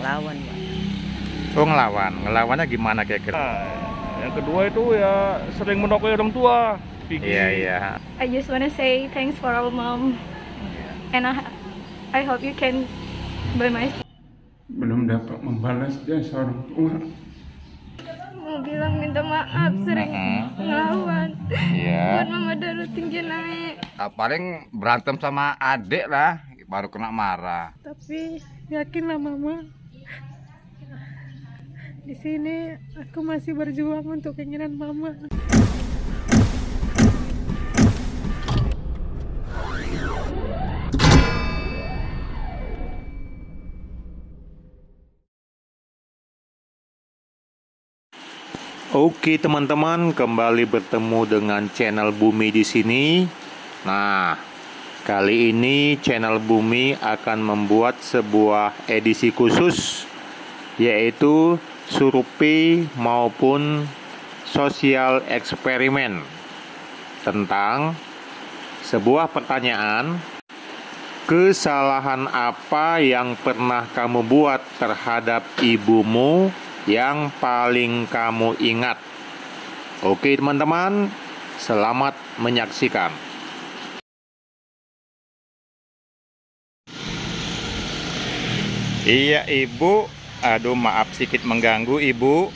ngelawan, Pak. Oh, ngelawannya gimana kira-kira? Yang kedua itu ya sering menodai orang tua. Iya, iya. I just wanna say thanks for our mom, and I hope you can buy my. Belum dapat membalas jasa orang tua. Mau bilang minta maaf sering ngelawan. Iya. Buat mama darah tinggi naik. Paling berantem sama adik lah, baru kena marah. Tapi yakinlah mama, di sini aku masih berjuang untuk keinginan mama. Oke teman-teman, kembali bertemu dengan channel Bumi di sini. Nah, kali ini channel Bumi akan membuat sebuah edisi khusus, yaitu survei maupun sosial eksperimen tentang sebuah pertanyaan. Kesalahan apa yang pernah kamu buat terhadap ibumu yang paling kamu ingat? Oke teman-teman, selamat menyaksikan. Iya ibu, aduh maaf sedikit mengganggu ibu.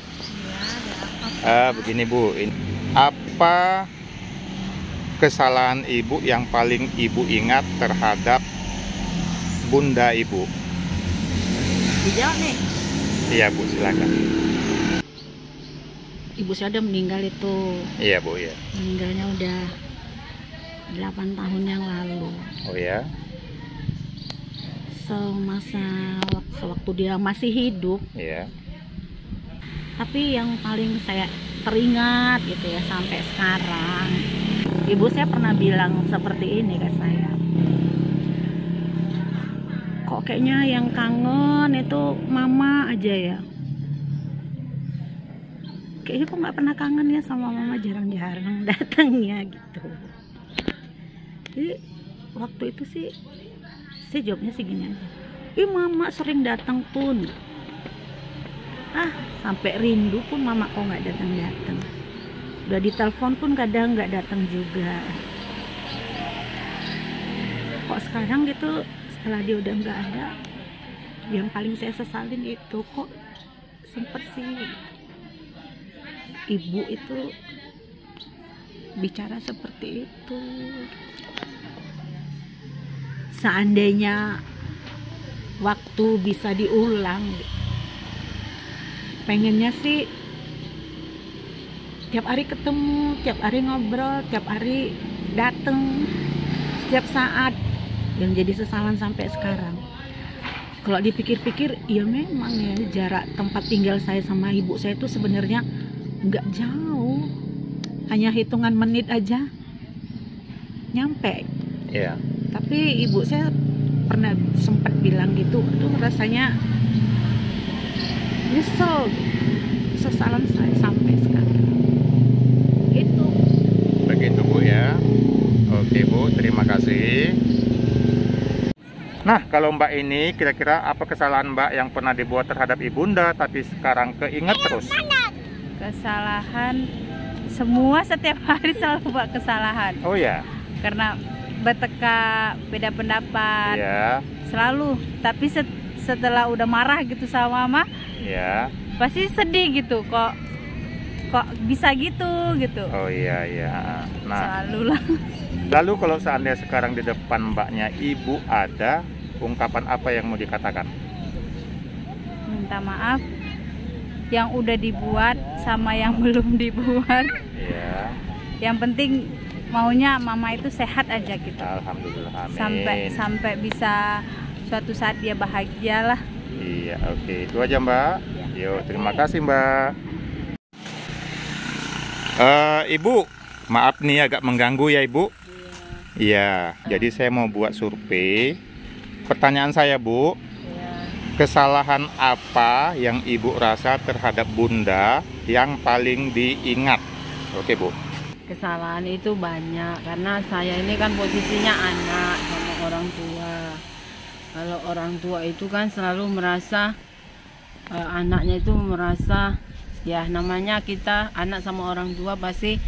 Begini bu, apa kesalahan ibu yang paling ibu ingat terhadap bunda ibu? Dijawab nih. Iya bu, silakan. Ibu saya udah meninggal itu. Iya bu, ya. Meninggalnya udah 8 tahun yang lalu. Oh ya. Sewaktu dia masih hidup. Iya. Tapi yang paling saya teringat gitu ya sampai sekarang, ibu saya pernah bilang seperti ini ke saya. Kok kayaknya yang kangen itu mama aja ya. Kayaknya kok nggak pernah kangen ya sama mama, jarang-jarang datangnya gitu. Jadi waktu itu sih saya jawabnya sih gini aja. Mama sering datang pun. Sampai rindu pun mama kok nggak datang-datang. Udah ditelepon pun kadang nggak datang juga. Kok sekarang gitu setelah dia udah nggak ada, yang paling saya sesalin itu kok sempet sih ibu itu bicara seperti itu. Seandainya waktu bisa diulang, pengennya sih tiap hari ketemu, tiap hari ngobrol, tiap hari dateng, setiap saat. Yang jadi sesalan sampai sekarang, kalau dipikir-pikir ya memang ya jarak tempat tinggal saya sama ibu saya itu sebenarnya nggak jauh, hanya hitungan menit aja nyampe. Iya. Tapi ibu saya pernah sempat bilang gitu, aduh rasanya nyesel, sesalan saya sampai sekarang. Itu. Begitu bu ya. Oke bu, terima kasih. Nah, kalau Mbak ini kira-kira apa kesalahan Mbak yang pernah dibuat terhadap ibunda tapi sekarang keinget terus? Kesalahan, semua setiap hari selalu buat kesalahan. Oh ya. Karena berteka, beda pendapat. Iya. Selalu. Tapi setelah udah marah gitu sama mama, Iya. pasti sedih gitu. Kok bisa gitu. Oh iya iya. Nah, Selalu lah. lalu kalau seandainya sekarang di depan Mbaknya ibu ada, ungkapan apa yang mau dikatakan? Minta maaf yang udah dibuat sama yang belum dibuat. Iya. Yang penting maunya mama itu sehat aja gitu. Alhamdulillah, amin. Sampai bisa suatu saat dia bahagia lah. Iya, oke. Itu aja Mbak. Yuk, terima kasih Mbak. Ibu, maaf nih agak mengganggu ya Ibu. Iya, jadi saya mau buat survei. Pertanyaan saya Bu, kesalahan apa yang Ibu rasa terhadap bunda yang paling diingat? Oke Bu. Kesalahan itu banyak karena saya ini kan posisinya anak sama orang tua. Kalau orang tua itu kan selalu merasa anaknya itu merasa, ya namanya kita anak sama orang tua pasti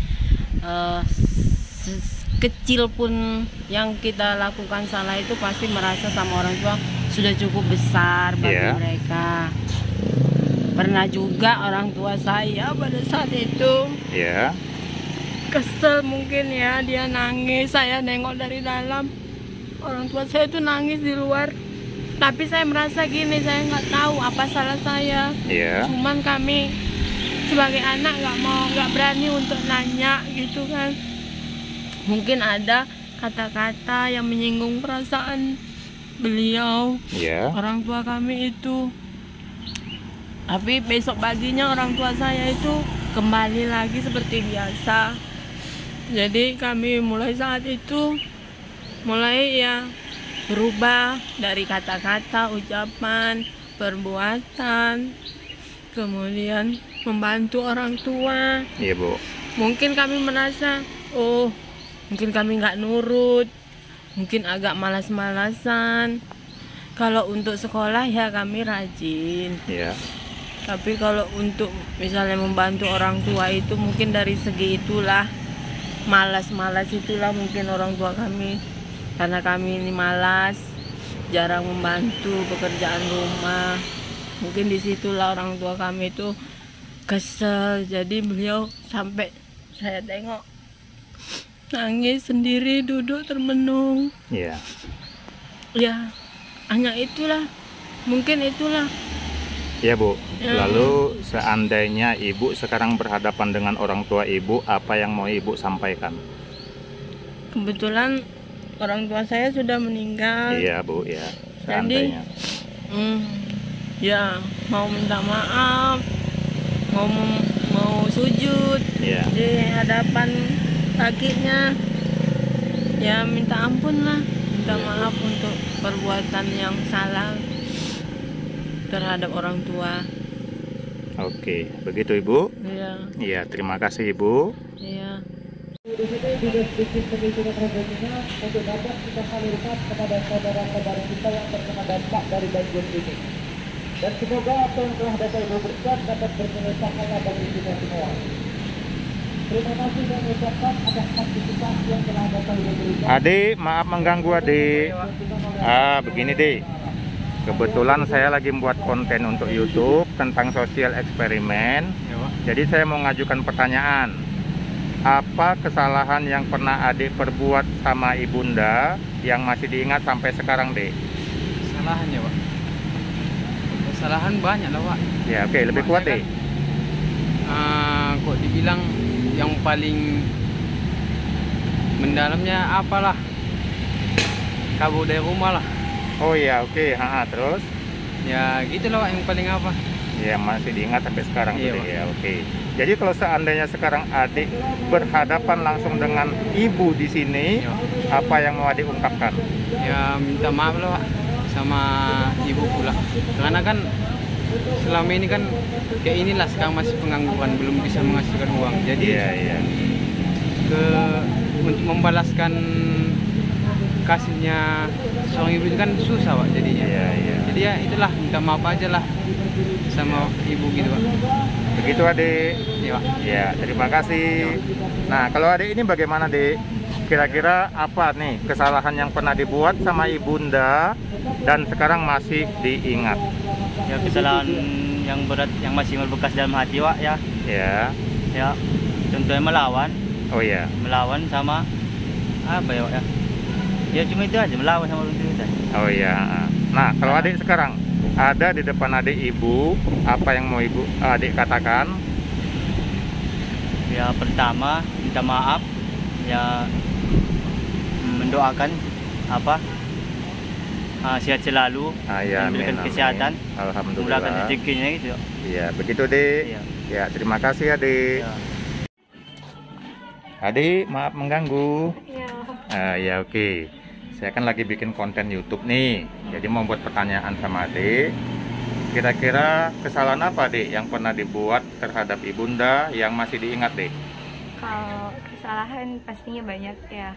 kecil pun yang kita lakukan salah itu pasti merasa sama orang tua sudah cukup besar bagi mereka. Pernah juga orang tua saya pada saat itu kesel mungkin ya, dia nangis, saya nengok dari dalam, orang tua saya itu nangis di luar. Tapi saya merasa gini, saya nggak tahu apa salah saya. Cuman kami sebagai anak nggak berani untuk nanya gitu kan. Mungkin ada kata-kata yang menyinggung perasaan beliau, orang tua kami itu. Tapi besok paginya orang tua saya itu kembali lagi seperti biasa. Jadi kami mulai saat itu mulai ya berubah dari kata-kata, ucapan, perbuatan, kemudian membantu orang tua. Iya, Bu. Mungkin kami merasa, oh mungkin kami nggak nurut, mungkin agak malas-malasan. Kalau untuk sekolah ya kami rajin. Tapi kalau untuk misalnya membantu orang tua itu mungkin dari segi itulah, malas-malas itulah mungkin orang tua kami. Karena kami ini malas, jarang membantu pekerjaan rumah. Mungkin disitulah orang tua kami itu kesel. Jadi beliau sampai saya tengok nangis sendiri, duduk termenung. Ya, hanya itulah, mungkin itulah. Ya, Bu. Lalu seandainya Ibu sekarang berhadapan dengan orang tua Ibu, apa yang mau Ibu sampaikan? Kebetulan orang tua saya sudah meninggal. Iya, Bu, ya. Seandainya. Jadi, ya mau minta maaf, mau sujud di hadapan kakinya. Ya minta ampun lah, minta maaf untuk perbuatan yang salah terhadap orang tua. Oke, begitu Ibu? Iya, terima kasih Ibu. Iya. Di sini juga sedikit pengisian revenue-nya untuk dapat kita salurkan kepada saudara-saudara kita yang terkena dampak dari banjir ini. Dan semoga apa yang telah Bapak Ibu berikan dapat bermanfaat bagi kita semua. Terima kasih dan ucapkan atas partisipasi yang telah Bapak Ibu berikan. Adik, maaf mengganggu Adik. Begini Dik. Kebetulan saya lagi membuat konten untuk YouTube tentang sosial eksperimen. Jadi saya mau ngajukan pertanyaan. Apa kesalahan yang pernah Adik perbuat sama ibunda yang masih diingat sampai sekarang, Dek? Kesalahan ya, Pak? Kesalahan banyak lah, Pak. Ya, oke, lebih kuat, Dek. Kok dibilang yang paling mendalamnya apalah? Kabur dari rumah lah. Oh iya, oke. Terus? Ya gitu loh, Pak, yang paling apa? Ya, masih diingat sampai sekarang, iya, ya, oke. Jadi kalau seandainya sekarang Adik berhadapan langsung dengan ibu di sini, apa yang mau Adik ungkapkan? Ya minta maaf loh, Pak, sama ibu pula. Karena kan selama ini kan kayak inilah, sekarang masih pengangguran, belum bisa menghasilkan uang. Jadi untuk membalaskan kasihnya seorang ibu itu kan susah, Pak, jadinya. Jadi ya itulah, minta maaf aja lah sama ibu gitu, Pak. Begitu Adik. Iya, Pak. Ya, terima kasih. Nah, kalau Adik ini bagaimana, Dik? Kira-kira apa nih kesalahan yang pernah dibuat sama ibunda dan sekarang masih diingat? Ya, kesalahan yang berat yang masih membekas dalam hati, Pak, ya. Ya, contohnya melawan. Oh iya. Melawan sama apa ya, Pak, ya? Ya cuma itu aja, melawan sama orang tua. Oh iya. Nah, kalau Adik sekarang ada di depan Adik ibu, apa yang mau Adik katakan? Ya pertama minta maaf, ya mendoakan sehat selalu, diberikan kesehatan, alhamdulillah, mudahkan rezekinya gitu. Iya, begitu Dik. Ya, terima kasih Adik. Adik, maaf mengganggu. Ya oke. Saya kan lagi bikin konten YouTube nih, jadi mau buat pertanyaan sama Adik. Kira-kira kesalahan apa, Dek, yang pernah dibuat terhadap ibunda yang masih diingat, Dek? Kalau kesalahan pastinya banyak ya,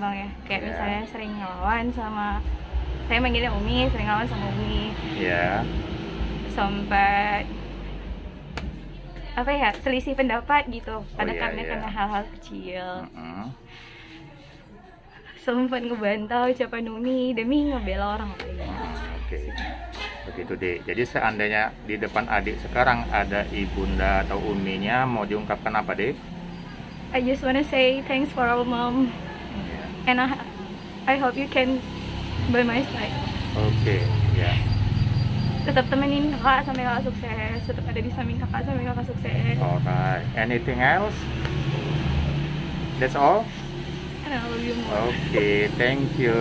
Bang ya. Kayak misalnya sering ngelawan sama, saya manggilnya Umi, sering ngelawan sama Umi. Iya. sampai apa ya, selisih pendapat gitu karena karena hal-hal kecil. Sempat ngebantau ucapan Umi demi ngebela orang lain. Oke. Begitu deh. Jadi seandainya di depan adik sekarang ada ibunda atau uminya, mau diungkapkan apa deh? I just wanna say thanks for our mom, and I hope you can by my side. Oke, ya. Tetap temenin kakak sampai kakak sukses, tetap ada di samping kakak sampai kakak sukses. Alright. Anything else? That's all? And I love you more. Oke, thank you.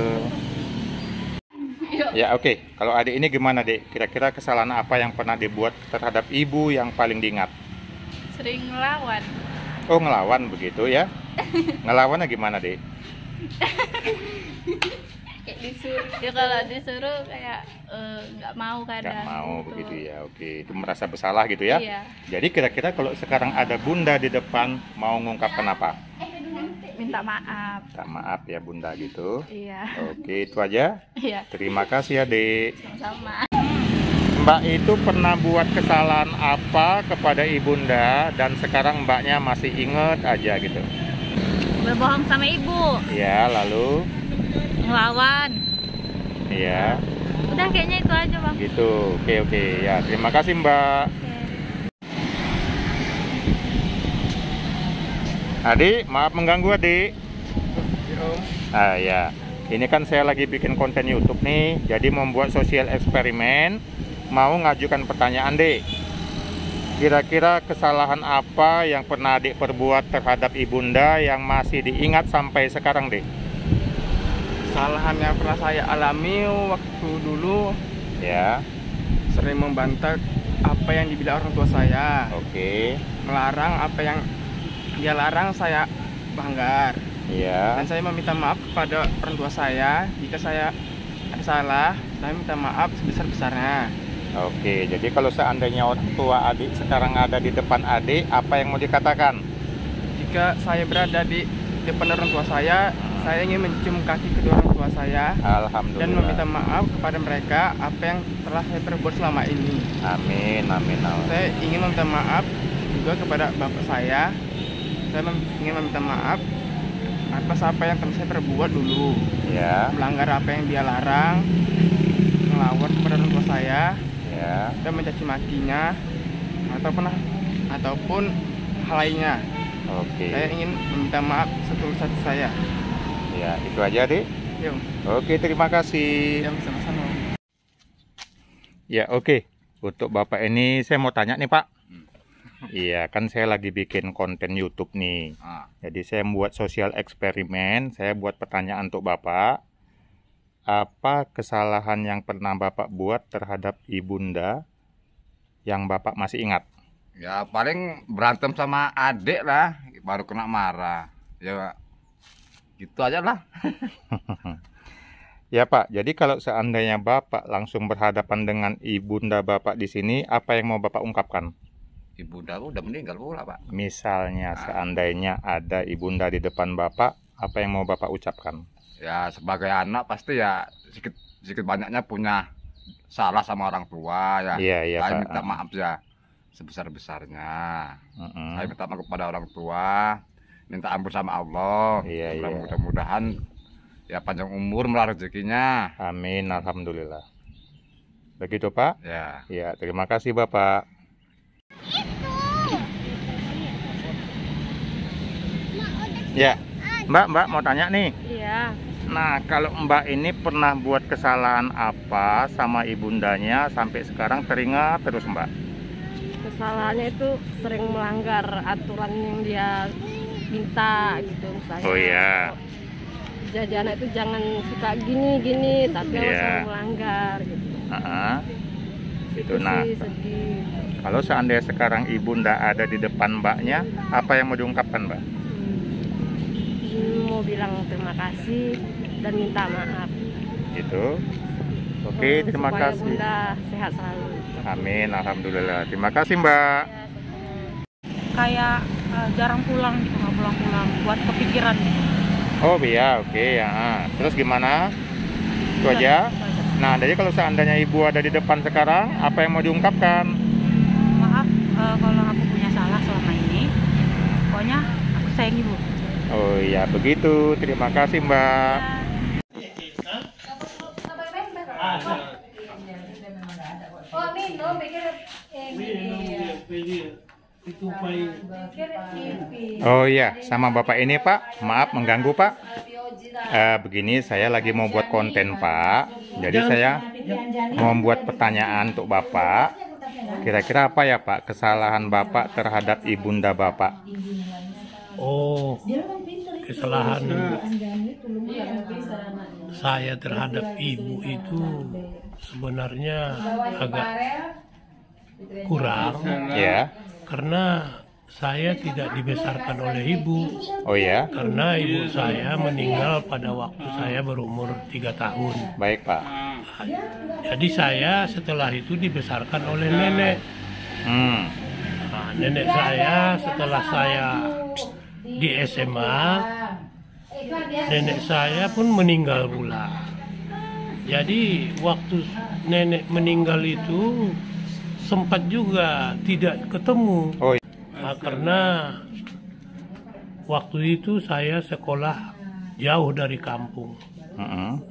Ya oke. Kalau adik ini gimana dek? Kira-kira kesalahan apa yang pernah dibuat terhadap ibu yang paling diingat? Sering ngelawan. Oh ngelawan begitu ya? Ngelawannya gimana dek? Kayak disuruh, ya kalau disuruh kayak nggak mau kadang. Nggak mau gitu. begitu ya, oke. Itu merasa bersalah gitu ya? Iya. Jadi kira-kira kalau sekarang ada bunda di depan, mau ngungkapkan apa? Minta maaf. Minta maaf ya bunda gitu. Iya. Oke, itu aja. Iya. Terima kasih ya dek. Sama-sama. Mbak itu pernah buat kesalahan apa kepada ibunda dan sekarang mbaknya masih inget aja gitu? Berbohong sama ibu. Ya, lalu? Ngelawan. Iya. Udah kayaknya itu aja bang. Gitu, oke. Ya, terima kasih mbak. Adik, maaf mengganggu adik. Ya, ini kan saya lagi bikin konten YouTube nih, jadi membuat sosial eksperimen, mau ngajukan pertanyaan dek. Kira-kira kesalahan apa yang pernah adik perbuat terhadap ibunda yang masih diingat sampai sekarang dek? Kesalahan yang pernah saya alami waktu dulu, ya, sering membantah apa yang dibilang orang tua saya. Oke. Melarang apa yang dia larang, saya banggar. Iya. Dan saya meminta maaf kepada orang tua saya jika saya ada salah. Saya minta maaf sebesar-besarnya. Oke, jadi kalau seandainya orang tua adik sekarang ada di depan adik, apa yang mau dikatakan? Jika saya berada di depan orang tua saya ingin mencium kaki kedua orang tua saya. Alhamdulillah. Dan meminta maaf kepada mereka apa yang telah saya perbuat selama ini. Amin. Saya ingin meminta maaf juga kepada bapak saya. Saya ingin meminta maaf atas apa yang telah saya perbuat dulu. Ya. Melanggar apa yang dia larang, melawan kepada orang tua saya, ya, dan mencaci makinya, ataupun hal lainnya. Oke. Saya ingin meminta maaf setulus hati saya. Ya, itu aja deh. Yuk. Oke, terima kasih. Ya, sama-sama. Ya, oke. Untuk Bapak ini saya mau tanya nih, Pak. Iya, kan saya lagi bikin konten YouTube nih. Jadi saya membuat sosial eksperimen, saya buat pertanyaan untuk Bapak. Apa kesalahan yang pernah Bapak buat terhadap ibunda yang Bapak masih ingat? Ya paling berantem sama adik lah, baru kena marah. Ya gitu aja lah. Ya Pak, jadi kalau seandainya Bapak langsung berhadapan dengan ibunda Bapak di sini, apa yang mau Bapak ungkapkan? Ibunda udah meninggal pula Pak. Misalnya seandainya ada ibunda di depan Bapak, apa yang mau Bapak ucapkan? Ya sebagai anak pasti ya sedikit banyaknya punya salah sama orang tua ya. Iya, saya Pak. minta maaf ya sebesar-besarnya. Saya minta maaf kepada orang tua, minta ampun sama Allah. Mudah-mudahan ya panjang umur melalui rezekinya. Amin, alhamdulillah. Begitu Pak? Ya. Ya, terima kasih Bapak. Ya, Mbak mau tanya nih. Iya. Nah, kalau Mbak ini pernah buat kesalahan apa sama ibundanya sampai sekarang teringat terus Mbak? Kesalahannya itu sering melanggar aturan yang dia minta gitu misalnya. Oh iya. Jajanan itu jangan suka gini tapi harus melanggar gitu. Itu nah. Sedih. Kalau seandainya sekarang ibunda ada di depan Mbaknya, apa yang mau diungkapkan Mbak? Mau bilang terima kasih dan minta maaf. Gitu. Oke, terima kasih. Bunda sehat selalu. Amin, alhamdulillah. Terima kasih Mbak. Kayak jarang pulang gitu, nggak pulang-pulang, buat kepikiran gitu. Oh iya, oke ya. Terus gimana? Itu aja? Nah, jadi kalau seandainya ibu ada di depan sekarang, apa yang mau diungkapkan? Maaf kalau aku punya salah selama ini. Pokoknya aku sayang ibu. Oh iya, begitu. Terima kasih, Mbak. Oh iya, sama Bapak ini Pak, maaf mengganggu Pak. Begini, saya lagi mau buat konten Pak. Jadi saya mau membuat pertanyaan untuk Bapak. Kira-kira apa ya Pak kesalahan Bapak terhadap ibunda Bapak? Oh, kesalahan saya terhadap ibu itu sebenarnya agak kurang. Ya. Karena saya tidak dibesarkan oleh ibu. Oh ya? Karena ibu saya meninggal pada waktu saya berumur 3 tahun. Baik Pak. Jadi saya setelah itu dibesarkan oleh nenek. Nah, nenek saya setelah saya di SMA, nenek saya pun meninggal pula. Jadi waktu nenek meninggal itu sempat juga tidak ketemu. Oh. Nah, karena waktu itu saya sekolah jauh dari kampung.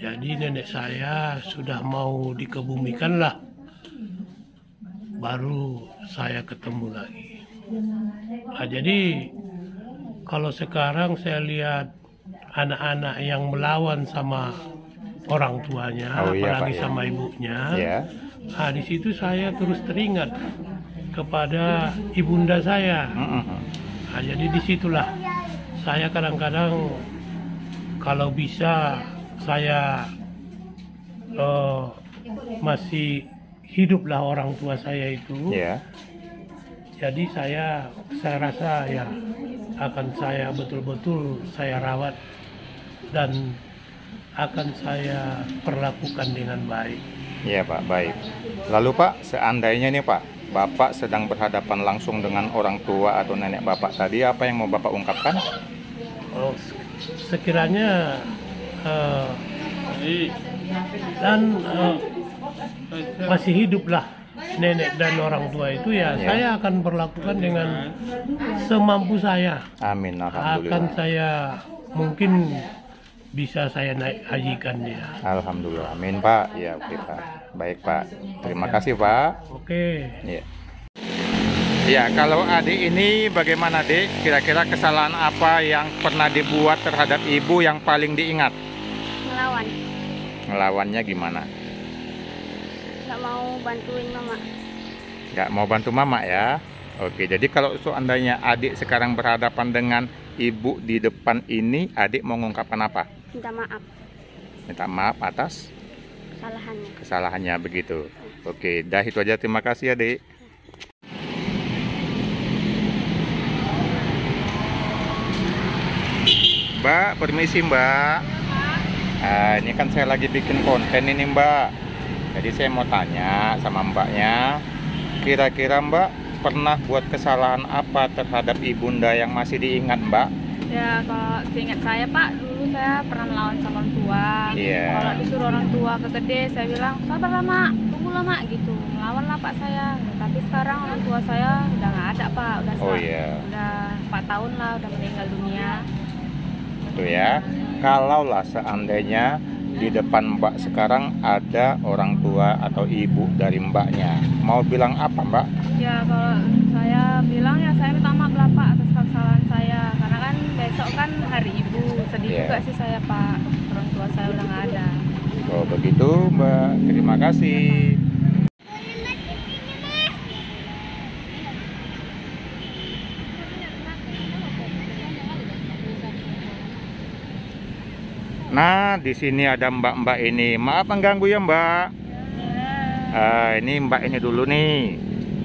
Jadi nenek saya sudah mau dikebumikan lah, baru saya ketemu lagi. Nah, jadi kalau sekarang saya lihat anak-anak yang melawan sama orang tuanya, apalagi sama ibunya. Nah, di situ saya terus teringat kepada ibunda saya. Nah, jadi disitulah saya kadang-kadang kalau bisa saya masih hiduplah orang tua saya itu. Jadi saya rasa ya akan saya betul-betul saya rawat dan akan saya perlakukan dengan baik. Iya Pak, baik. Lalu Pak, seandainya nih Pak, Bapak sedang berhadapan langsung dengan orang tua atau nenek Bapak tadi, apa yang mau Bapak ungkapkan? Oh, sekiranya masih hiduplah nenek dan orang tua itu ya, saya akan perlakukan dengan semampu saya. Amin, alhamdulillah. Akan saya mungkin bisa saya naik hajikan dia. Alhamdulillah, amin Pak. Ya oke Pak. Baik Pak. Terima kasih Pak. Oke. Ya. Ya, kalau adik ini bagaimana Dik? Kira-kira kesalahan apa yang pernah dibuat terhadap ibu yang paling diingat? Ngelawan. Ngelawannya gimana? Nggak mau bantuin mama. Nggak mau bantu mama ya? Oke, jadi kalau seandainya adik sekarang berhadapan dengan ibu di depan ini, adik mau mengungkapkan apa? Minta maaf. Minta maaf atas kesalahannya begitu. Oke, dah itu aja. Terima kasih adik. Mbak, permisi Mbak. Ini kan saya lagi bikin konten ini Mbak. Jadi saya mau tanya sama Mbaknya, kira-kira Mbak pernah buat kesalahan apa terhadap ibunda yang masih diingat Mbak? Ya kalau diingat saya Pak, dulu saya pernah melawan sama orang tua. Kalau disuruh orang tua ke gede, saya bilang sabarlah Mak, tunggulah Mak gitu. Melawan lah Pak saya. Tapi sekarang orang tua saya udah nggak ada Pak, udah udah 4 tahun lah, udah meninggal dunia. Itu ya. Kalau lah seandainya di depan Mbak sekarang ada orang tua atau ibu dari Mbaknya, mau bilang apa Mbak? Ya kalau saya bilang ya saya minta maaf lah Pak atas kesalahan saya, karena kan besok kan hari ibu, sedih juga sih saya Pak, orang tua saya udah nggak ada. Oh begitu Mbak, terima kasih. Nah, di sini ada mbak-mbak ini. Maaf mengganggu ya Mbak. Ini Mbak ini dulu nih.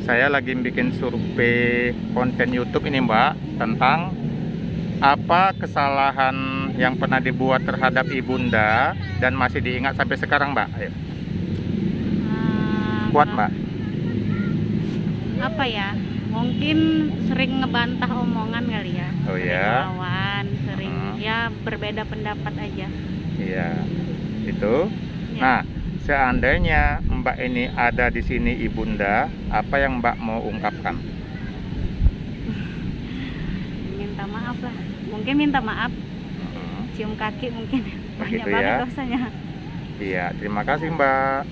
Saya lagi bikin survei konten YouTube ini Mbak, tentang apa kesalahan yang pernah dibuat terhadap ibunda dan masih diingat sampai sekarang Mbak. Ayo. Kuat Mbak. Apa ya? Mungkin sering ngebantah omongan kali ya. Oh ya. Lawan, sering ya berbeda pendapat aja. Iya. Itu. Ya. Nah, seandainya Mbak ini ada di sini ibunda, apa yang Mbak mau ungkapkan? Minta maaf lah, mungkin minta maaf, cium kaki mungkin, banyak banget dosanya. Iya, terima kasih Mbak.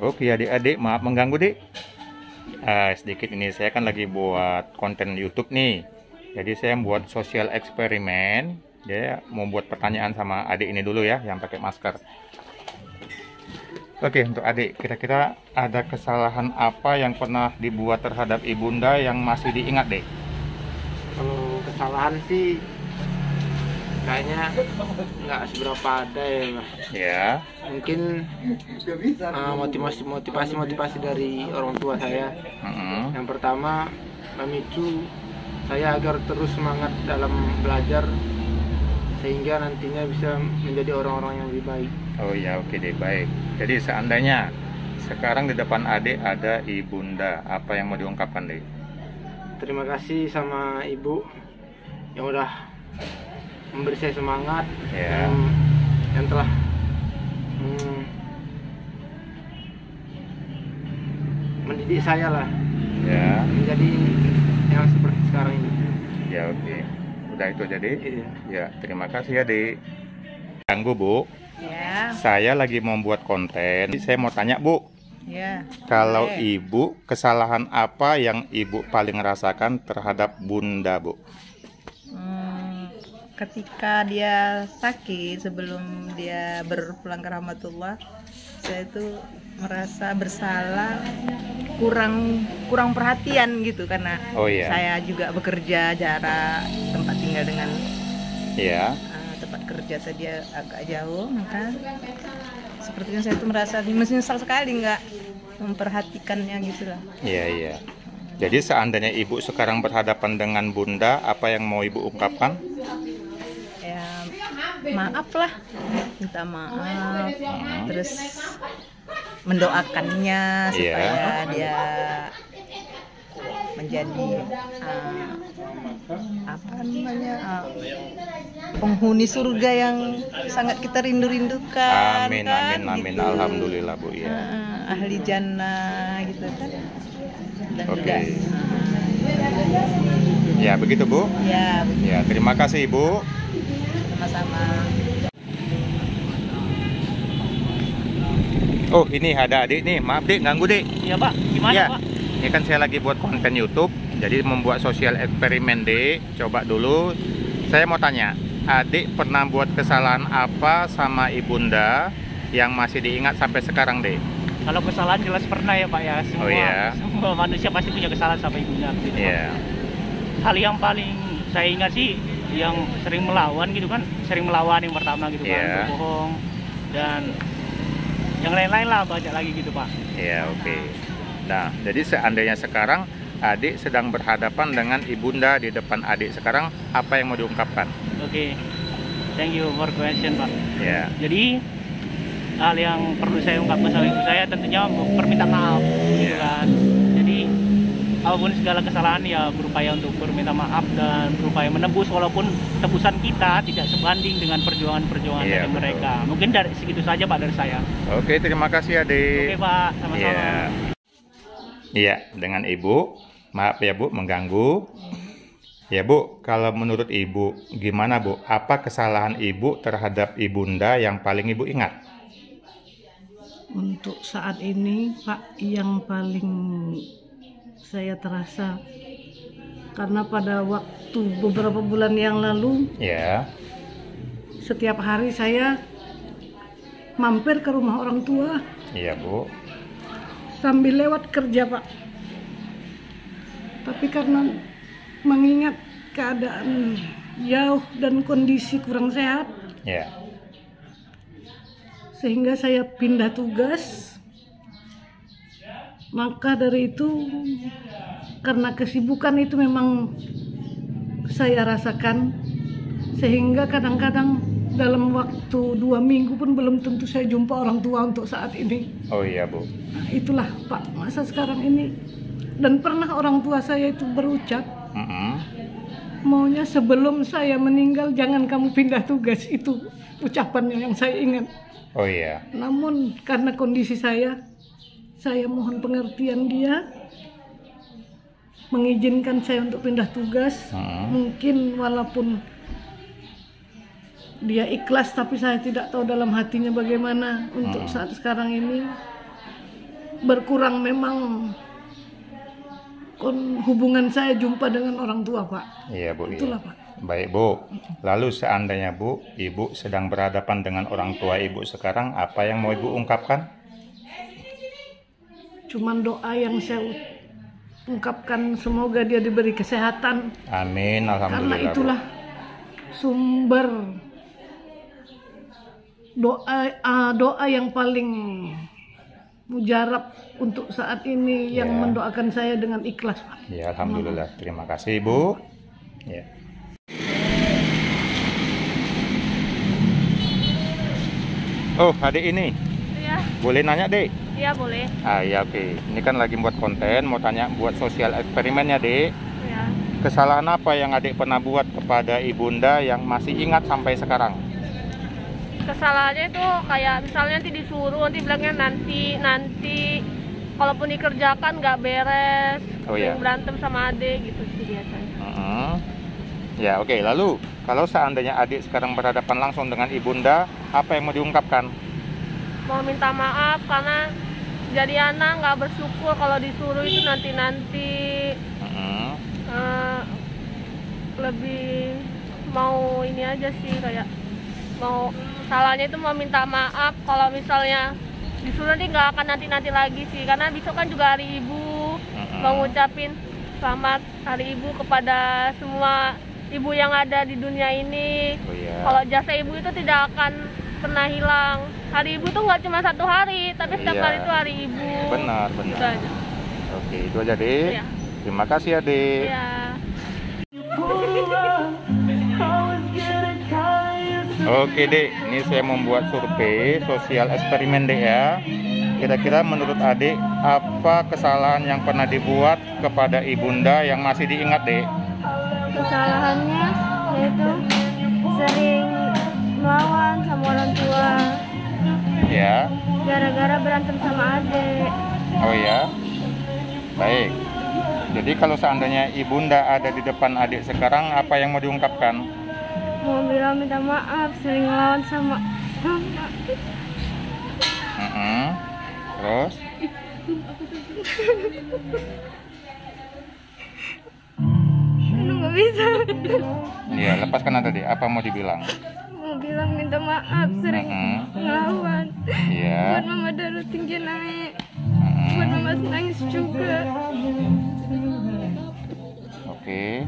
Oke adik-adik, maaf mengganggu Dik. Sedikit ini saya kan lagi buat konten YouTube nih, jadi saya buat sosial eksperimen. Dia mau buat pertanyaan sama adik ini dulu ya, yang pakai masker. Oke, untuk adik, kira-kira ada kesalahan apa yang pernah dibuat terhadap ibunda yang masih diingat, Dek? Kalau kesalahan sih kayaknya nggak seberapa ada ya, Mas. Ya. Mungkin motivasi dari orang tua saya. Yang pertama, memicu saya agar terus semangat dalam belajar, sehingga nantinya bisa menjadi orang-orang yang lebih baik. Oh ya, oke deh, baik. Jadi seandainya sekarang di depan adik ada ibunda, apa yang mau diungkapkan, Dek? Terima kasih sama ibu yang udah memberi saya semangat, yang telah mendidik saya lah, menjadi yang seperti sekarang ini. Ya, oke. Udah itu jadi? Ya, terima kasih ya, Dek. Ganggu, Bu? Ya. Saya lagi mau buat konten. Saya mau tanya, Bu. Ya. Kalau Ibu, kesalahan apa yang Ibu paling rasakan terhadap Bunda, Bu? Ketika dia sakit, sebelum dia berpulang ke rahmatullah, saya itu merasa bersalah, kurang perhatian gitu, karena saya juga bekerja jarak tempat tinggal dengan tempat kerja saja agak jauh, maka sepertinya saya itu merasa menyesal sekali nggak memperhatikannya gitu lah. Iya. Jadi seandainya Ibu sekarang berhadapan dengan Bunda, apa yang mau Ibu ungkapkan? Ya, maaf lah, minta maaf, terus mendoakannya supaya dia menjadi penghuni surga yang sangat kita rindu-rindukan. Amin, kan? amin. Gitu. Alhamdulillah, Bu. Ya. Ahli jannah gitu kan. Oke. Ya, begitu, Bu? Ya, begitu. Ya, terima kasih, Ibu. Sama-sama. Oh, ini ada adik nih. Maaf, Dek, ganggu, Dek. Iya, Pak. Gimana, Pak? Ini kan saya lagi buat konten YouTube, jadi membuat sosial eksperimen, Dek. Coba dulu. Saya mau tanya, adik pernah buat kesalahan apa sama ibunda yang masih diingat sampai sekarang, Dek? Kalau kesalahan jelas pernah ya, Pak ya. Semua manusia pasti punya kesalahan sama ibunya gitu. Hal yang paling saya ingat sih yang sering melawan gitu kan, sering melawan yang pertama gitu kan, bohong dan yang lain-lain lah, banyak lagi gitu, Pak. Iya, oke. Nah, jadi seandainya sekarang adik sedang berhadapan dengan ibunda di depan adik sekarang, apa yang mau diungkapkan? Oke. Thank you for question, Pak. Ya. Jadi hal yang perlu saya ungkapkan sama ibu saya tentunya permintaan maaf gitu kan. Jadi apapun segala kesalahan ya berupaya untuk berminta maaf dan berupaya menebus, walaupun tebusan kita tidak sebanding dengan perjuangan-perjuangan dari mereka. Mungkin dari segitu saja, Pak, dari saya. Oke, terima kasih, Adik. Oke, Pak, sama-sama. Iya, dengan Ibu. Maaf ya, Bu, mengganggu. Ya, Bu, kalau menurut Ibu gimana, Bu? Apa kesalahan Ibu terhadap ibunda yang paling Ibu ingat? Untuk saat ini, Pak, yang paling saya terasa, karena pada waktu beberapa bulan yang lalu, setiap hari saya mampir ke rumah orang tua. Iya, Bu. Sambil lewat kerja, Pak. Tapi karena mengingat keadaan jauh dan kondisi kurang sehat, sehingga saya pindah tugas. Maka dari itu, karena kesibukan itu memang saya rasakan, sehingga kadang-kadang dalam waktu 2 minggu pun belum tentu saya jumpa orang tua untuk saat ini. Oh iya, Bu. Nah, itulah, Pak, masa sekarang ini. Dan pernah orang tua saya itu berucap, maunya sebelum saya meninggal jangan kamu pindah tugas, itu ucapannya yang saya ingat. Oh iya. Namun karena kondisi saya mohon pengertian dia, mengizinkan saya untuk pindah tugas. Mungkin walaupun dia ikhlas, tapi saya tidak tahu dalam hatinya bagaimana untuk saat sekarang ini. Berkurang memang hubungan saya jumpa dengan orang tua, Pak. Iya, Bu. Itulah, iya. Pak. Baik, Bu. Lalu seandainya Bu, Ibu sedang berhadapan dengan orang tua Ibu sekarang, apa yang mau Ibu ungkapkan? Cuman doa yang saya ungkapkan, semoga dia diberi kesehatan. Amin, alhamdulillah. Karena itulah sumber doa yang paling mujarab untuk saat ini, yang mendoakan saya dengan ikhlas, Pak. Ya, alhamdulillah. Terima kasih, Bu. Ya. Oh, adik ini. Iya. Boleh nanya, Dek? Iya, boleh. Ya, oke. Ini kan lagi buat konten, mau tanya buat sosial eksperimen ya, Dek. Iya. Kesalahan apa yang Adik pernah buat kepada ibunda yang masih ingat sampai sekarang? Kesalahannya itu kayak misalnya nanti disuruh, nanti bilangnya nanti kalaupun dikerjakan nggak beres, sering berantem sama adik gitu sih biasanya. Ya, oke. Lalu kalau seandainya adik sekarang berhadapan langsung dengan ibunda, apa yang mau diungkapkan? Mau minta maaf karena jadi anak nggak bersyukur, kalau disuruh itu nanti lebih mau ini aja sih, kayak mau salahnya itu mau minta maaf. Kalau misalnya disuruh nanti nggak akan nanti lagi sih, karena besok kan juga hari ibu. Mau ngucapin selamat hari ibu kepada semua ibu yang ada di dunia ini. Kalau jasa ibu itu tidak akan pernah hilang. Hari ibu tuh nggak cuma satu hari, tapi setiap hari itu hari ibu. Benar. Itu aja. Oke, itu aja, Dek. Iya. Terima kasih ya, Dek. Iya. Oke, Dek, ini saya membuat survei sosial eksperimen, Dek, ya. Kira-kira menurut Adik, apa kesalahan yang pernah dibuat kepada ibunda yang masih diingat, Dek? Kesalahannya yaitu sering melawan sama orang tua. Ya. Gara-gara berantem sama adik. Oh ya. Baik. Jadi kalau seandainya ibunda ada di depan adik sekarang, apa yang mau diungkapkan? Mau bilang minta maaf, sering melawan sama mama. Terus? Nggak bisa. Iya, lepaskan tadi. Apa mau dibilang? Mau bilang minta maaf, sering melawan. Iya. Buat mama darah tinggi naik. Buat mama nangis juga. Oke.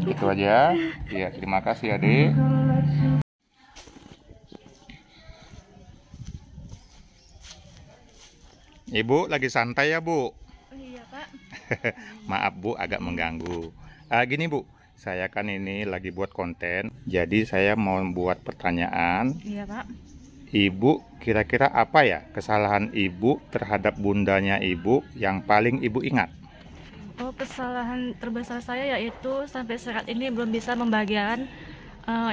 Itu aja. Iya, terima kasih, Adik. Ibu lagi santai ya, Bu? Iya, Pak. Maaf, Bu, agak mengganggu. Gini, Bu, saya kan ini lagi buat konten, jadi saya mau buat pertanyaan. Iya, Pak. Ibu, kira-kira apa ya kesalahan Ibu terhadap bundanya Ibu yang paling Ibu ingat? Oh, kesalahan terbesar saya yaitu sampai saat ini belum bisa membahagiakan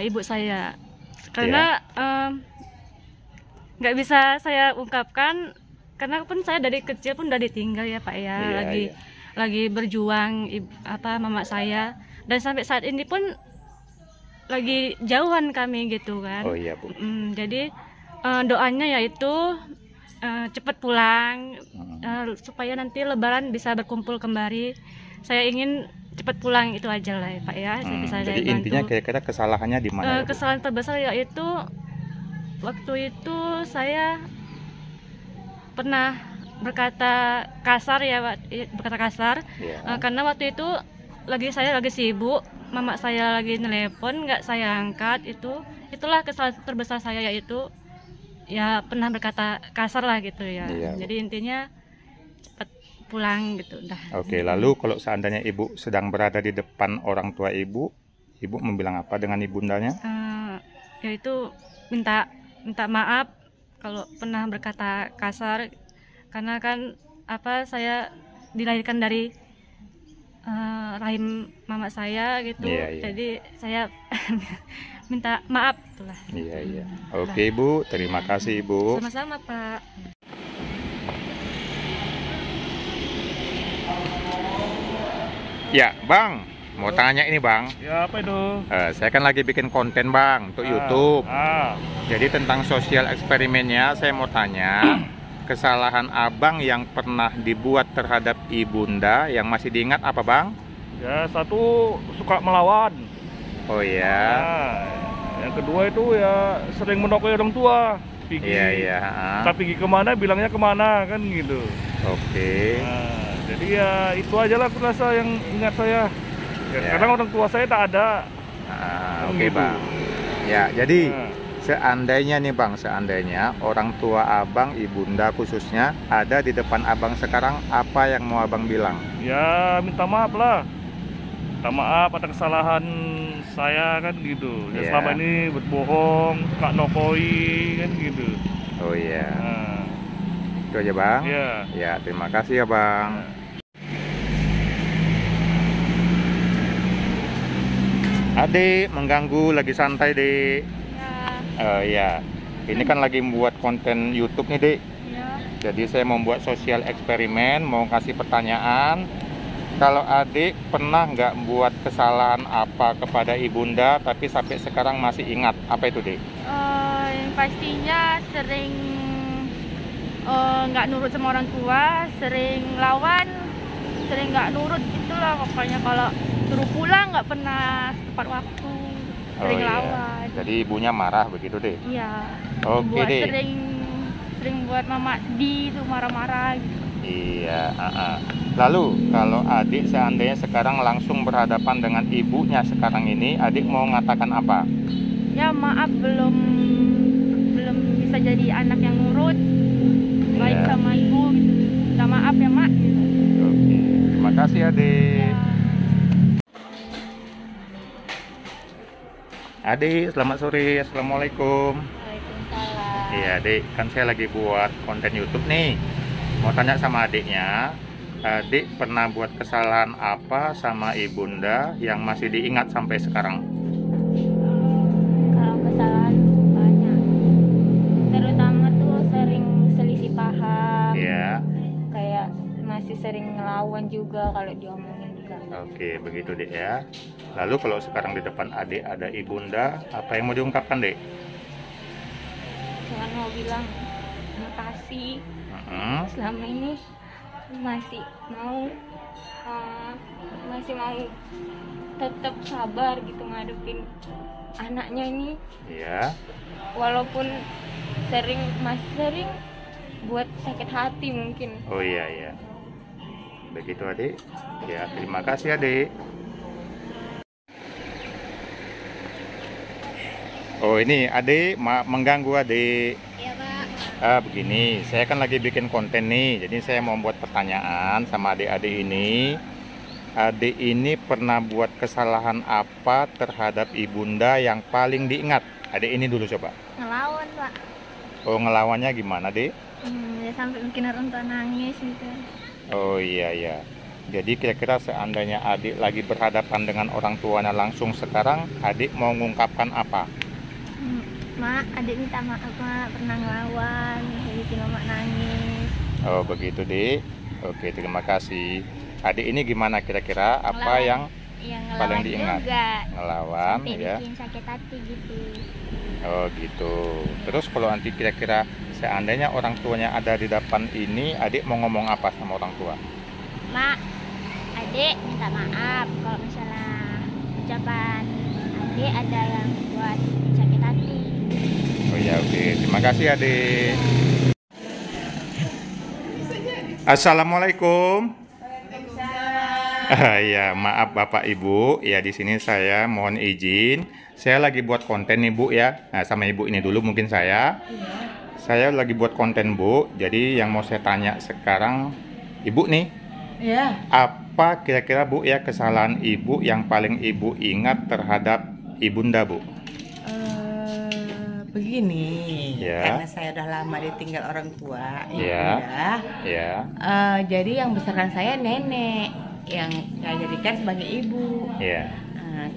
ibu saya. Karena nggak bisa saya ungkapkan, karena pun saya dari kecil pun udah ditinggal ya, Pak ya. Lagi berjuang mama saya, dan sampai saat ini pun lagi jauhan kami gitu kan. Oh iya, Bu. Jadi doanya yaitu cepat pulang, supaya nanti Lebaran bisa berkumpul kembali. Saya ingin cepat pulang, itu aja lah ya, Pak ya. Jadi intinya kira-kira kesalahannya di mana? Kesalahan terbesar yaitu waktu itu saya pernah berkata kasar ya, karena waktu itu saya lagi sibuk, mama saya lagi telepon, nggak saya angkat. Itulah kesalahan terbesar saya, yaitu ya pernah berkata kasar lah gitu ya. Jadi intinya cepat pulang gitu dah. Oke, lalu kalau seandainya Ibu sedang berada di depan orang tua Ibu membilang apa dengan ibundanya? Yaitu minta maaf kalau pernah berkata kasar, karena kan saya dilahirkan dari rahim mama saya gitu. Jadi saya minta maaf itulah. Iya. Oke Bu, terima kasih Bu. Sama-sama Pak. Ya Bang, mau tanya ini Bang. Ya apa itu? Saya kan lagi bikin konten Bang untuk YouTube. Jadi tentang sosial eksperimennya saya mau tanya kesalahan Abang yang pernah dibuat terhadap ibunda yang masih diingat apa Bang? Ya satu suka melawan. Oh ya. Yang kedua itu ya sering menokoi orang tua. Pergi. Iya. Tapi pergi kemana bilangnya kemana kan gitu. Oke. Jadi ya itu aja lah aku rasa yang ingat saya. Karena orang tua saya tak ada. Oke Bang. Ya jadi seandainya nih Bang, seandainya orang tua Abang, ibunda khususnya ada di depan Abang sekarang, apa yang mau Abang bilang? Ya minta maaf lah. Minta maaf atas kesalahan saya kan gitu. Ya selama ini berbohong, suka nokoi kan gitu. Oh iya. Itu aja Bang. Ya terima kasih ya Bang. Adik mengganggu, lagi santai Dek. Ya. Ini kan lagi membuat konten YouTube nih Dek. Jadi saya membuat sosial eksperimen, mau kasih pertanyaan. Kalau adik pernah nggak buat kesalahan apa kepada ibunda tapi sampai sekarang masih ingat, apa itu Dek? Yang pastinya sering nggak nurut sama orang tua, sering lawan, sering nggak nurut gitulah pokoknya. Kalau suruh pulang nggak pernah tepat waktu, sering lawan. Jadi ibunya marah begitu Dek? Iya. Oke Dek. Sering buat mama sedih tuh, marah-marah gitu. Iya. Lalu kalau adik seandainya sekarang langsung berhadapan dengan ibunya sekarang ini, adik mau mengatakan apa? Ya maaf, belum bisa jadi anak yang nurut, baik sama ibu gitu. Minta maaf ya Mak gitu. Oke, terima kasih adik. Adik, selamat sore. Assalamualaikum. Waalaikumsalam. Iya adik, kan saya lagi buat konten YouTube nih. Mau tanya sama adiknya, adik pernah buat kesalahan apa sama ibunda yang masih diingat sampai sekarang? Kalau kesalahan banyak, terutama tuh sering selisih paham. Iya. Kayak masih sering ngelawan juga kalau diomongin juga. Oke, begitu Dek ya. Lalu kalau sekarang di depan adik ada ibunda, apa yang mau diungkapkan Dek? Cuman mau bilang makasih. Selama ini masih mau tetap sabar gitu ngadepin anaknya ini. Iya. Walaupun masih sering buat sakit hati mungkin. Oh iya. Begitu adik. Ya, terima kasih adik. Oh ini adik mengganggu adik. Iya Pak. Begini, saya kan lagi bikin konten nih, jadi saya mau buat pertanyaan sama adik-adik ini. Adik ini pernah buat kesalahan apa terhadap ibunda yang paling diingat? Adik ini dulu coba. Ngelawan Pak. Oh ngelawannya gimana Dek? Ya sampai bikin orang tua nangis gitu. Oh iya. Jadi kira-kira seandainya adik lagi berhadapan dengan orang tuanya langsung sekarang, adik mau mengungkapkan apa? Mak, adik minta maaf Mak, pernah ngelawan, bikin Mak nangis. Oh begitu Dek. Oke, terima kasih. Adik ini gimana kira-kira? Apa yang paling diingat? Juga. Ngelawan sampai ya. Bikin sakit hati gitu. Oh gitu. Terus kalau nanti kira-kira seandainya orang tuanya ada di depan ini, adik mau ngomong apa sama orang tua? Mak, adik minta maaf kalau misalnya ucapan adik ada yang buat sakit hati. Oh ya oke, terima kasih adik. Assalamualaikum. Ya maaf Bapak Ibu, ya di sini saya mohon izin. Saya lagi buat konten nih Bu ya. Nah sama Ibu ini dulu mungkin saya. Saya lagi buat konten Bu. Jadi yang mau saya tanya sekarang Ibu nih. Ya. Apa kira-kira Bu ya kesalahan Ibu yang paling Ibu ingat terhadap ibunda Bu? Begini, Ya. karena saya udah lama ditinggal orang tua, Ya. ibunda. Jadi yang besarkan saya nenek, yang saya jadikan sebagai ibu. Ya.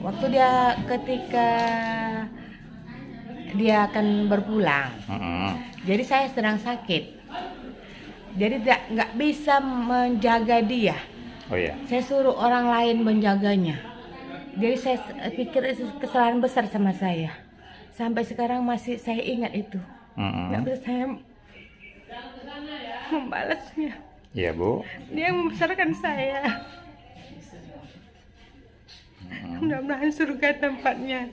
Waktu dia ketika dia akan berpulang. Jadi saya sedang sakit. Jadi nggak bisa menjaga dia. Oh ya. Saya suruh orang lain menjaganya. Jadi saya pikir itu kesalahan besar sama saya. Sampai sekarang masih saya ingat itu. Nggak bisa saya membalasnya. Iya, Bu. Dia yang membesarkan saya. Mudah-mudahan surga tempatnya.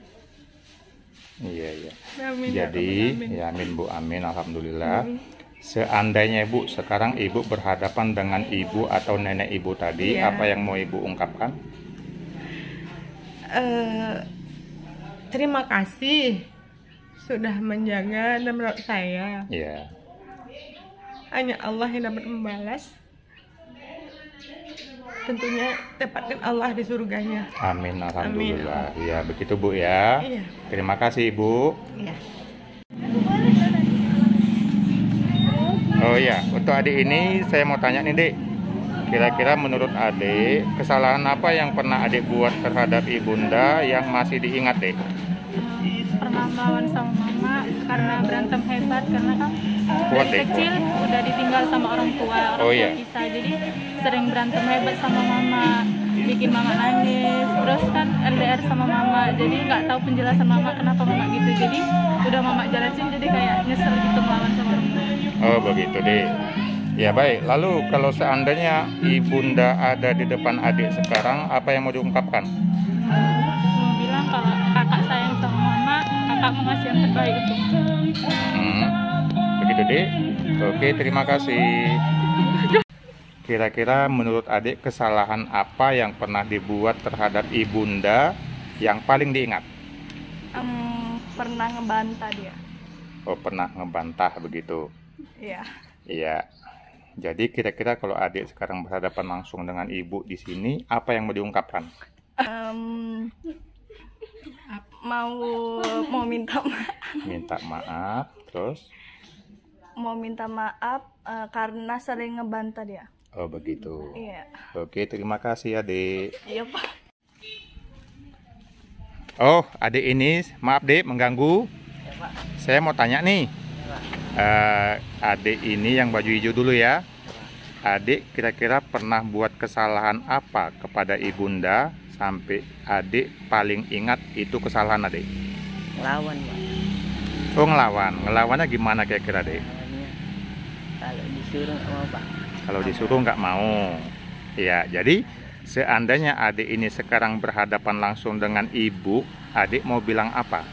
Iya. Amin, Jadi, amin. ya amin Bu, amin. Alhamdulillah. Seandainya Ibu sekarang Ibu berhadapan dengan ibu atau nenek Ibu tadi, Iya. apa yang mau Ibu ungkapkan? Terima kasih sudah menjaga dan merawat saya. Iya. Hanya Allah yang dapat membalas. Tentunya tempatkan Allah di surganya. Amin, alhamdulillah. Iya, begitu Bu ya. Iya. Terima kasih Ibu. Iya. Oh iya, untuk adik ini saya mau tanya nih Dek. Kira-kira menurut adik, kesalahan apa yang pernah adik buat terhadap ibunda yang masih diingat Dek? Pernah melawan sama mama karena berantem hebat, karena kan Kuat, dari Dek, kecil udah ditinggal sama orang tua iya. bisa, jadi sering berantem hebat sama mama, bikin mama nangis. Terus kan LDR sama mama, jadi nggak tahu penjelasan mama kenapa mama gitu, jadi udah mama jelasin jadi kayak nyesel gitu melawan sama orang tua. Oh begitu Dek. Ya baik, lalu kalau seandainya ibunda ada di depan adik sekarang, apa yang mau diungkapkan? Mau bilang kalau kakak sayang sama mama, kakak mau ngasih yang terbaik untuk Begitu Dek. Oke, terima kasih. Kira-kira menurut adik kesalahan apa yang pernah dibuat terhadap ibunda yang paling diingat? Pernah ngebantah dia. Oh, pernah ngebantah begitu. Iya. Iya. Jadi kira-kira kalau adik sekarang berhadapan langsung dengan ibu di sini, apa yang mau diungkapkan? Mau minta maaf. Minta maaf, terus? Mau minta maaf karena sering ngebantah dia. Oh begitu. Iya. Oke, terima kasih adik. Iya Pak. Oh, adik ini, maaf Dek, mengganggu. Saya mau tanya nih. Adik ini yang baju hijau dulu ya. Adik kira-kira pernah buat kesalahan apa kepada ibunda sampai adik paling ingat itu kesalahan adik? Ngelawan, Pak. Oh ngelawan. Ngelawannya gimana kira-kira Dek? Kalau disuruh nggak mau, Pak. Kalau disuruh nggak mau. Ya, jadi seandainya adik ini sekarang berhadapan langsung dengan ibu, adik mau bilang apa?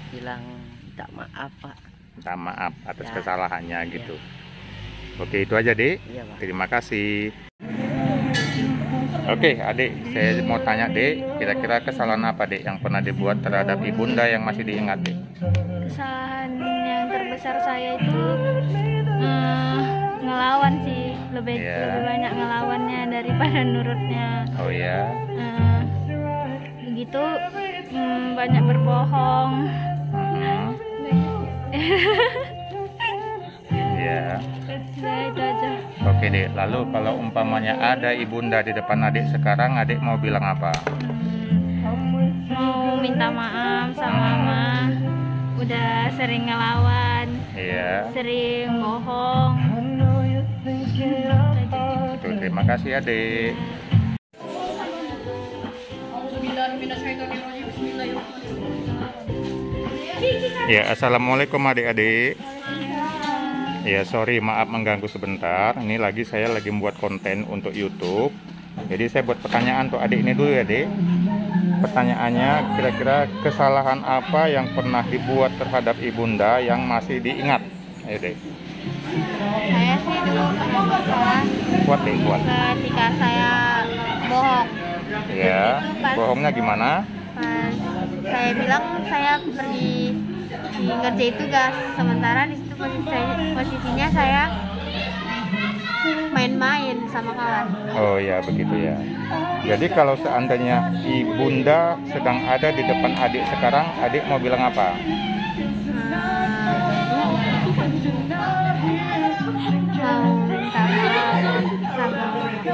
Bilang minta maaf, Pak. Minta maaf atas Ya. kesalahannya gitu. Oke, itu aja Dek. Iya, Pak. Terima kasih. Oke adik, saya mau tanya Dek, kira-kira kesalahan apa Dek yang pernah dibuat terhadap ibunda yang masih diingat Dek? Kesalahan yang terbesar saya itu ngelawan sih, lebih banyak ngelawannya daripada nurutnya. Oh ya. Begitu banyak berbohong. Ya. Nah, itu aja. Oke Dek, lalu kalau umpamanya ada ibunda di depan adik sekarang, adik mau bilang apa? Mau minta maaf sama mama, udah sering ngelawan, sering bohong. Itu, terima kasih adik. Ya, assalamualaikum adik-adik. Ya, sorry, maaf mengganggu sebentar. Ini saya lagi membuat konten untuk YouTube. Jadi saya buat pertanyaan untuk adik ini dulu ya, Dek. Pertanyaannya, kira-kira kesalahan apa yang pernah dibuat terhadap ibunda yang masih diingat? Ayo, Dek. Saya sih dulu pernah masalah Kuat, Dek, kuat. ketika saya bohong. Ya, bohongnya gimana? Pas saya bilang saya pergi ngerjain tugas, sementara di situ posisinya saya main-main sama kawan. Oh ya, begitu ya. Jadi kalau seandainya ibunda sedang ada di depan adik sekarang, adik mau bilang apa?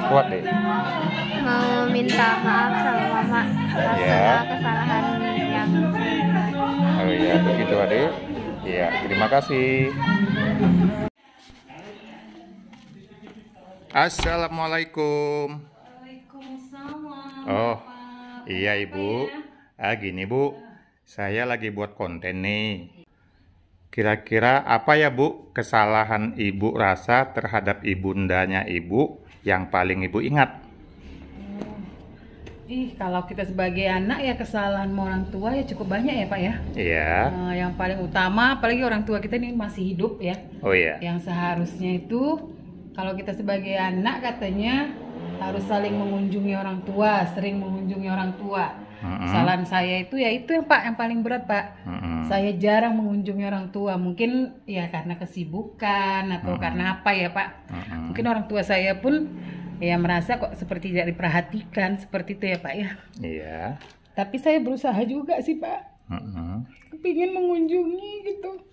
Kuat deh. Mau minta maaf sama mama atas segala kesalahan yang Oh iya, begitu adik. Iya, terima kasih. Assalamualaikum. Oh, iya ibu. Gini bu, saya lagi buat konten nih. Kira-kira apa ya bu kesalahan ibu rasa terhadap ibundanya ibu yang paling ibu ingat? Kalau kita sebagai anak ya kesalahan orang tua ya cukup banyak ya Pak ya. Iya. Yang paling utama, apalagi orang tua kita ini masih hidup ya. Oh iya. Yang seharusnya itu kalau kita sebagai anak katanya harus saling mengunjungi orang tua, sering mengunjungi orang tua. Kesalahan saya itu ya itu yang Pak yang paling berat Pak. Saya jarang mengunjungi orang tua, mungkin ya karena kesibukan atau karena apa ya Pak. Mungkin orang tua saya pun ya merasa kok seperti tidak diperhatikan seperti itu ya Pak ya. Iya. Tapi saya berusaha juga sih Pak. Kepingin mengunjungi gitu.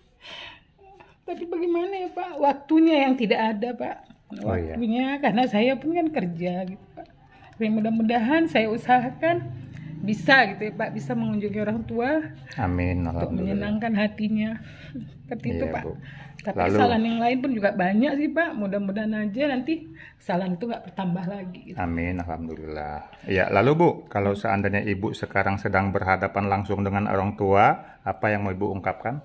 Tapi bagaimana ya Pak? Waktunya yang tidak ada Pak. Waktunya karena saya pun kan kerja gitu Pak. Tapi mudah-mudahan saya usahakan bisa gitu ya Pak, bisa mengunjungi orang tua. Amin. Untuk menyenangkan hatinya. Seperti itu Pak. Bu. Tapi kesalahan yang lain pun juga banyak sih Pak. Mudah-mudahan aja nanti kesalahan itu nggak bertambah lagi. Gitu. Amin, alhamdulillah. Ya, lalu Bu, kalau seandainya Ibu sekarang sedang berhadapan langsung dengan orang tua, apa yang mau Ibu ungkapkan?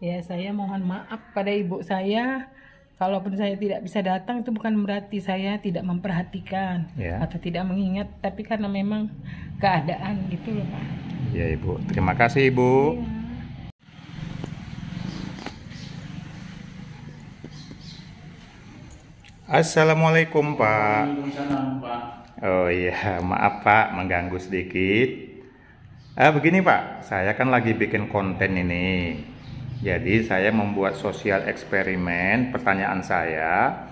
Ya, saya mohon maaf pada ibu saya. Kalaupun saya tidak bisa datang itu bukan berarti saya tidak memperhatikan atau tidak mengingat, tapi karena memang keadaan gitu loh Pak. Ya Ibu, terima kasih Ibu. Assalamualaikum Pak. Oh iya, maaf Pak mengganggu sedikit. Begini Pak, saya kan lagi bikin konten ini. Jadi saya membuat sosial eksperimen. Pertanyaan saya,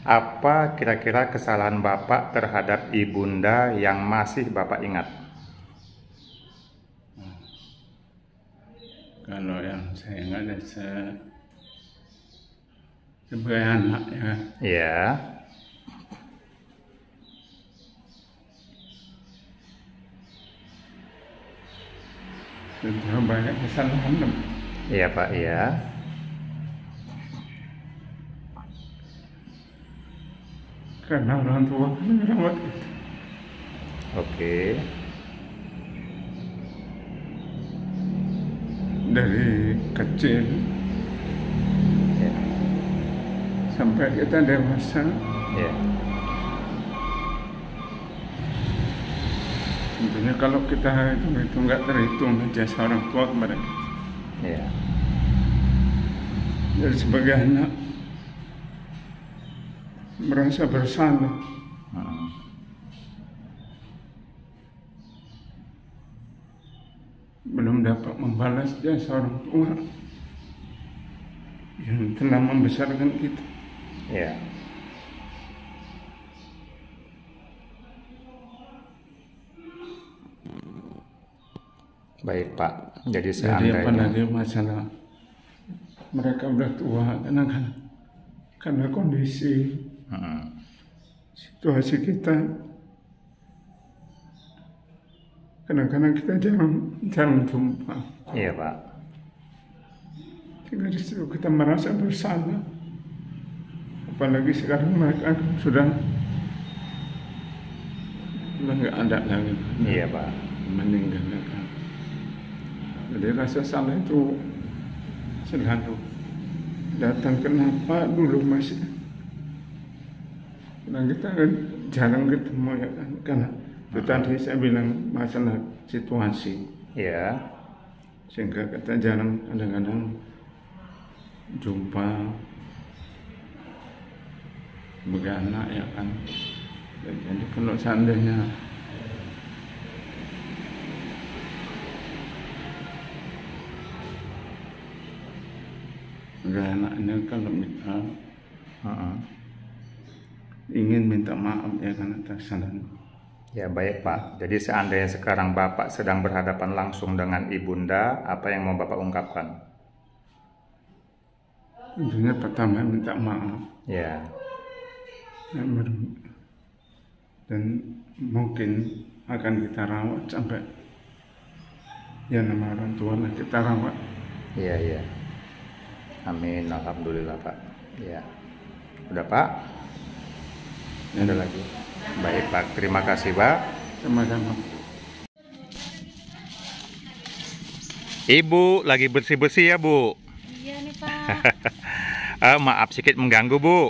apa kira-kira kesalahan Bapak terhadap ibunda yang masih Bapak ingat? Kalau yang saya ingat sebagai anak ya. Iya. Sudah banyak kesalahan. Iya Pak, iya. Karena orang tua kan merawat kita. Oke. Dari kecil sampai kita dewasa. Tentunya kalau kita itu nggak terhitung jasa orang tua kepada kita. Jadi sebagai anak merasa bersalah. Belum dapat membalas jasa orang tua yang telah membesarkan kita. Baik Pak, jadi seandainya apalagi masalah mereka udah tua karena kondisi situasi kita, kadang-kadang kita jarang jumpa. Iya Pak. Dari situ kita merasa bersalah. Apalagi sekarang mereka sudah nggak ada lagi. Iya Pak. Meninggal. Jadi rasa salah itu selalu datang. Kenapa dulu masih? Karena kita kan jarang ketemu ya kan. Karena itu tadi saya bilang masalah situasi. Sehingga kita jarang kadang-kadang jumpa sebagai anak ya kan. Jadi kalau seandainya enggak enaknya kalau minta ingin minta maaf ya kan atas kesalahan. Ya baik Pak, jadi seandainya sekarang Bapak sedang berhadapan langsung dengan ibunda, apa yang mau Bapak ungkapkan? Tentunya pertama minta maaf. Dan mungkin akan kita rawat sampai ya nama orang tua lah kita rawat. Iya, iya. Amin, alhamdulillah Pak. Ya. Udah Pak? Ada lagi. Baik Pak, terima kasih Pak. Sama-sama. Ibu lagi bersih-bersih ya Bu? Iya nih Pak. Maaf sedikit mengganggu Bu.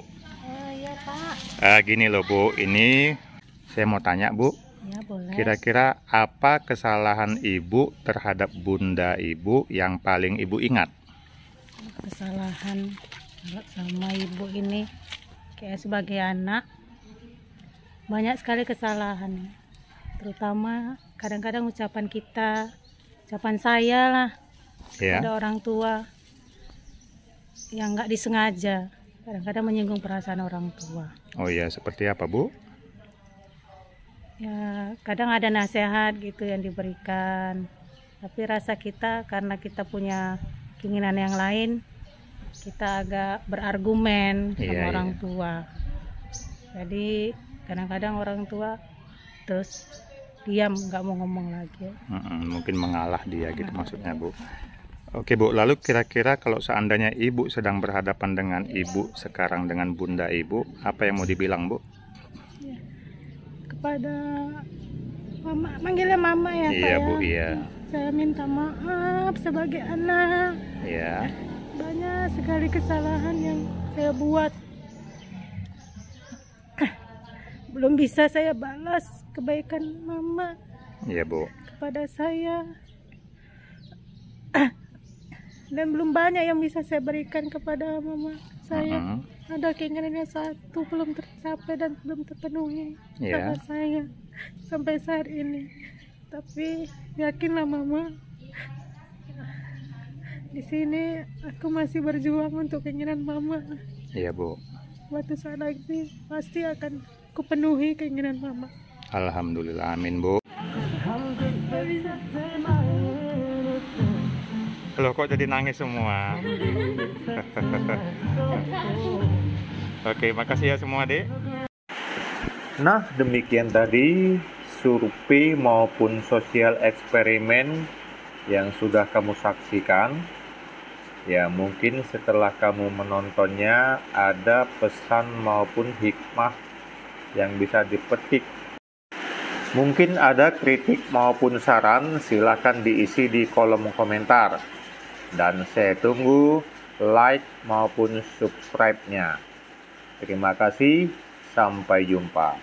Iya Pak. Gini loh Bu, ini saya mau tanya Bu. Ya boleh. Kira-kira apa kesalahan Ibu terhadap bunda Ibu yang paling Ibu ingat? Kesalahan sama ibu ini kayak sebagai anak banyak sekali kesalahan, terutama kadang-kadang ucapan saya lah ada orang tua yang nggak disengaja kadang-kadang menyinggung perasaan orang tua. Oh iya, seperti apa Bu? Ya kadang ada nasihat gitu yang diberikan, tapi rasa kita karena kita punya keinginan yang lain, kita agak berargumen sama orang tua. Jadi kadang-kadang orang tua terus diam, nggak mau ngomong lagi. Mungkin mengalah dia gitu maksudnya Bu. Oke Bu, lalu kira-kira kalau seandainya Ibu sedang berhadapan dengan Ibu sekarang dengan bunda Ibu, apa yang mau dibilang Bu? Ya, kepada mama, manggilnya mama ya Iya Pak, Bu, ya. iya. Saya minta maaf sebagai anak. Iya. Banyak sekali kesalahan yang saya buat. Belum bisa saya balas kebaikan mama. Iya Bu. Kepada saya. Dan belum banyak yang bisa saya berikan kepada mama saya. Ada keinginannya satu belum tercapai dan belum terpenuhi sama saya sampai saat ini. Tapi yakinlah mama, di sini aku masih berjuang untuk keinginan mama. Iya Bu. Suatu saat lagi pasti akan kupenuhi keinginan mama. Alhamdulillah, amin Bu. Loh kok jadi nangis semua? Oke, makasih ya semua Dek. Nah, demikian tadi survei maupun sosial eksperimen yang sudah kamu saksikan. Ya, mungkin setelah kamu menontonnya ada pesan maupun hikmah yang bisa dipetik. Mungkin ada kritik maupun saran, silakan diisi di kolom komentar. Dan saya tunggu like maupun subscribe-nya. Terima kasih, sampai jumpa.